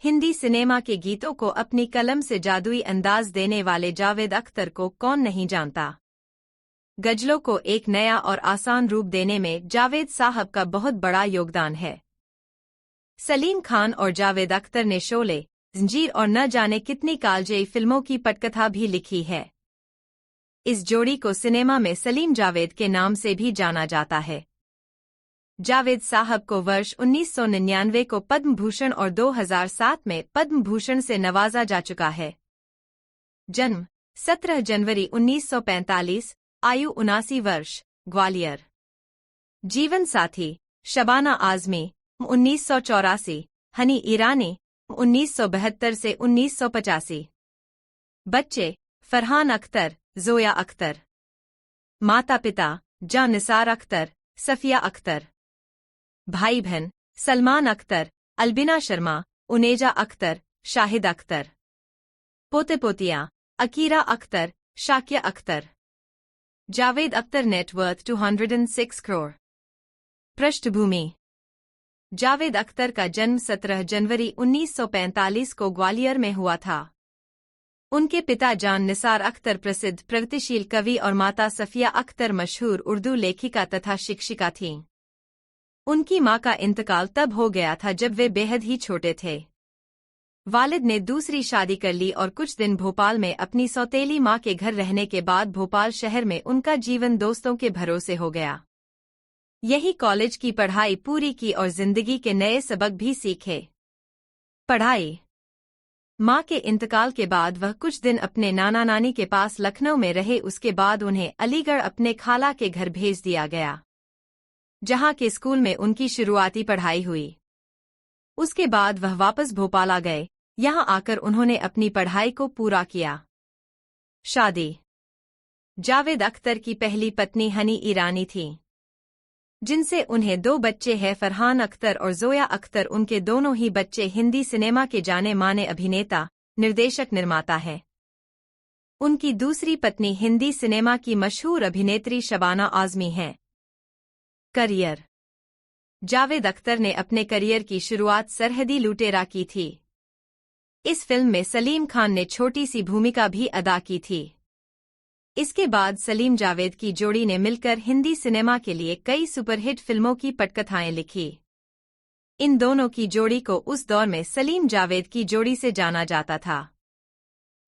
Hindi cinema के गीतों को अपनी कलम से जादुई अंदाज देने वाले जावेद अख्तर को कौन नहीं जानता। गजलों को एक नया और आसान रूप देने में जावेद साहब का बहुत बड़ा योगदान है। सलीम खान और जावेद अख्तर ने शोले, जंजीर और न जाने कितनी कालजयी फिल्मों की पटकथा भी लिखी है। इस जोड़ी को सिनेमा में सलीम जावेद के नाम से भी जाना जाता है। जावेद साहब को वर्ष 1999 को पद्म भूषण और 2007 में पद्म भूषण से नवाजा जा चुका है। जन्म 17 जनवरी 1945, आयु 79 वर्ष, ग्वालियर। जीवन साथी शबाना आजमी 1984, हनी ईरानी 1972 से 1985। बच्चे फरहान अख्तर, जोया अख्तर। माता पिता जान निसार अख्तर, सफिया अख्तर। भाई बहन सलमान अख्तर, अलबिना शर्मा, उनेजा अख्तर, शाहिद अख्तर। पोते पोतियां अकीरा अख्तर, शाकिया अख्तर। जावेद अख्तर नेटवर्थ 206 करोड़। पृष्ठभूमि। जावेद अख्तर का जन्म 17 जनवरी 1945 को ग्वालियर में हुआ था। उनके पिता जान निसार अख्तर प्रसिद्ध प्रगतिशील कवि और माता सफिया अख्तर मशहूर उर्दू लेखिका तथा शिक्षिका थीं। उनकी मां का इंतकाल तब हो गया था जब वे बेहद ही छोटे थे। वालिद ने दूसरी शादी कर ली और कुछ दिन भोपाल में अपनी सौतेली मां के घर रहने के बाद भोपाल शहर में उनका जीवन दोस्तों के भरोसे हो गया। यही कॉलेज की पढ़ाई पूरी की और जिंदगी के नए सबक भी सीखे। पढ़ाई। मां के इंतकाल के बाद वह कुछ दिन अपने नाना नानी के पास लखनऊ में रहे। उसके बाद उन्हें अलीगढ़ अपने खाला के घर भेज दिया गया, जहां के स्कूल में उनकी शुरुआती पढ़ाई हुई। उसके बाद वह वापस भोपाल आ गए। यहां आकर उन्होंने अपनी पढ़ाई को पूरा किया। शादी। जावेद अख्तर की पहली पत्नी हनी ईरानी थी, जिनसे उन्हें 2 बच्चे हैं, फरहान अख्तर और जोया अख्तर। उनके दोनों ही बच्चे हिंदी सिनेमा के जाने माने अभिनेता, निर्देशक, निर्माता हैं। उनकी दूसरी पत्नी हिंदी सिनेमा की मशहूर अभिनेत्री शबाना आजमी हैं। करियर। जावेद अख्तर ने अपने करियर की शुरुआत सरहदी लुटेरा की थी। इस फिल्म में सलीम खान ने छोटी सी भूमिका भी अदा की थी। इसके बाद सलीम जावेद की जोड़ी ने मिलकर हिंदी सिनेमा के लिए कई सुपरहिट फिल्मों की पटकथाएं लिखी। इन दोनों की जोड़ी को उस दौर में सलीम जावेद की जोड़ी से जाना जाता था।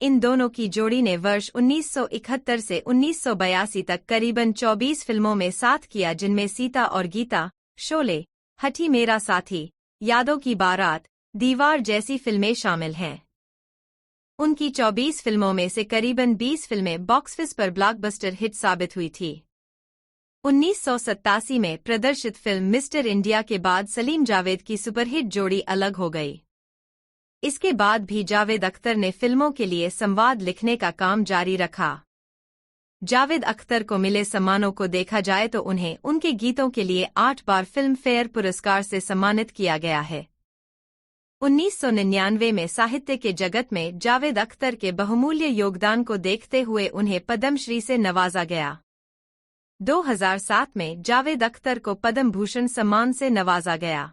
इन दोनों की जोड़ी ने वर्ष 1971 से 1982 तक करीबन 24 फिल्मों में साथ किया, जिनमें सीता और गीता, शोले, हठी मेरा साथी, यादों की बारात, दीवार जैसी फिल्में शामिल हैं। उनकी 24 फिल्मों में से करीबन 20 फिल्में बॉक्स ऑफिस पर ब्लॉकबस्टर हिट साबित हुई थी। 1987 में प्रदर्शित फिल्म मिस्टर इंडिया के बाद सलीम जावेद की सुपरहिट जोड़ी अलग हो गई। इसके बाद भी जावेद अख्तर ने फिल्मों के लिए संवाद लिखने का काम जारी रखा। जावेद अख्तर को मिले सम्मानों को देखा जाए तो उन्हें उनके गीतों के लिए 8 बार फिल्म फेयर पुरस्कार से सम्मानित किया गया है। 1999 में साहित्य के जगत में जावेद अख्तर के बहुमूल्य योगदान को देखते हुए उन्हें पद्मश्री से नवाजा गया। 2007 में जावेद अख्तर को पद्म भूषण सम्मान से नवाजा गया।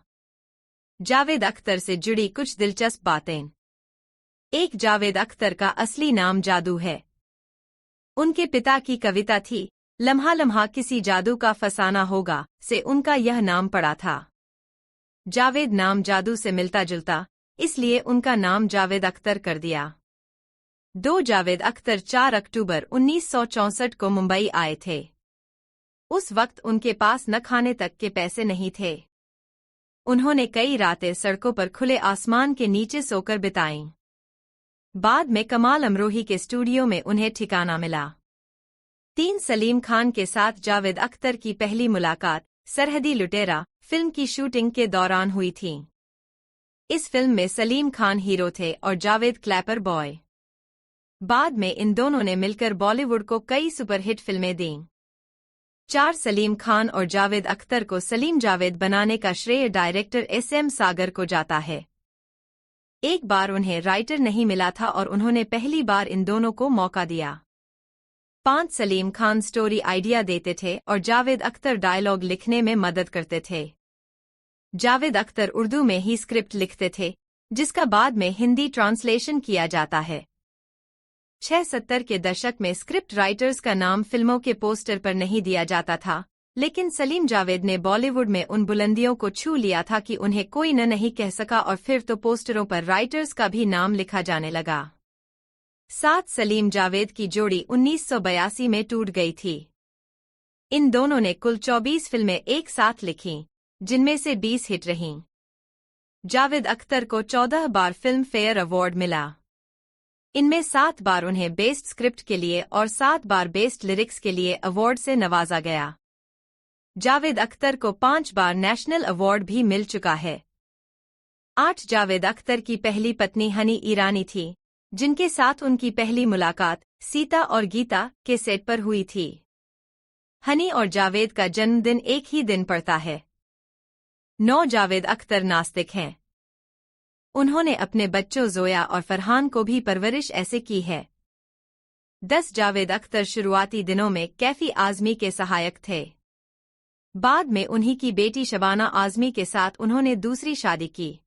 जावेद अख्तर से जुड़ी कुछ दिलचस्प बातें। 1. जावेद अख्तर का असली नाम जादू है। उनके पिता की कविता थी, लम्हा लम्हा किसी जादू का फसाना होगा, से उनका यह नाम पड़ा था। जावेद नाम जादू से मिलता जुलता, इसलिए उनका नाम जावेद अख्तर कर दिया। 2. जावेद अख्तर 4 अक्टूबर 1964 को मुंबई आए थे। उस वक्त उनके पास न खाने तक के पैसे नहीं थे। उन्होंने कई रातें सड़कों पर खुले आसमान के नीचे सोकर बिताईं। बाद में कमाल अमरोही के स्टूडियो में उन्हें ठिकाना मिला। 3. सलीम खान के साथ जावेद अख्तर की पहली मुलाकात सरहदी लुटेरा फिल्म की शूटिंग के दौरान हुई थी। इस फिल्म में सलीम खान हीरो थे और जावेद क्लैपर बॉय। बाद में इन दोनों ने मिलकर बॉलीवुड को कई सुपरहिट फिल्में दीं। 4. सलीम खान और जावेद अख्तर को सलीम जावेद बनाने का श्रेय डायरेक्टर SM सागर को जाता है। एक बार उन्हें राइटर नहीं मिला था और उन्होंने पहली बार इन दोनों को मौका दिया। 5. सलीम खान स्टोरी आइडिया देते थे और जावेद अख्तर डायलॉग लिखने में मदद करते थे। जावेद अख्तर उर्दू में ही स्क्रिप्ट लिखते थे, जिसका बाद में हिंदी ट्रांसलेशन किया जाता है। 70 के दशक में स्क्रिप्ट राइटर्स का नाम फिल्मों के पोस्टर पर नहीं दिया जाता था, लेकिन सलीम जावेद ने बॉलीवुड में उन बुलंदियों को छू लिया था कि उन्हें कोई न नहीं कह सका और फिर तो पोस्टरों पर राइटर्स का भी नाम लिखा जाने लगा। साथ सलीम जावेद की जोड़ी 1982 में टूट गई थी। इन दोनों ने कुल 24 फिल्में एक साथ लिखीं, जिनमें से 20 हिट रहीं। जावेद अख्तर को 14 बार फिल्म फेयर अवार्ड मिला। इनमें 7 बार उन्हें बेस्ट स्क्रिप्ट के लिए और 7 बार बेस्ट लिरिक्स के लिए अवार्ड से नवाजा गया। जावेद अख्तर को 5 बार नेशनल अवार्ड भी मिल चुका है। 8 जावेद अख्तर की पहली पत्नी हनी ईरानी थी, जिनके साथ उनकी पहली मुलाकात सीता और गीता के सेट पर हुई थी। हनी और जावेद का जन्मदिन एक ही दिन पड़ता है। 9 जावेद अख्तर नास्तिक हैं। उन्होंने अपने बच्चों जोया और फरहान को भी परवरिश ऐसे की है। 10 जावेद अख्तर शुरुआती दिनों में कैफी आज़मी के सहायक थे। बाद में उन्हीं की बेटी शबाना आज़मी के साथ उन्होंने दूसरी शादी की।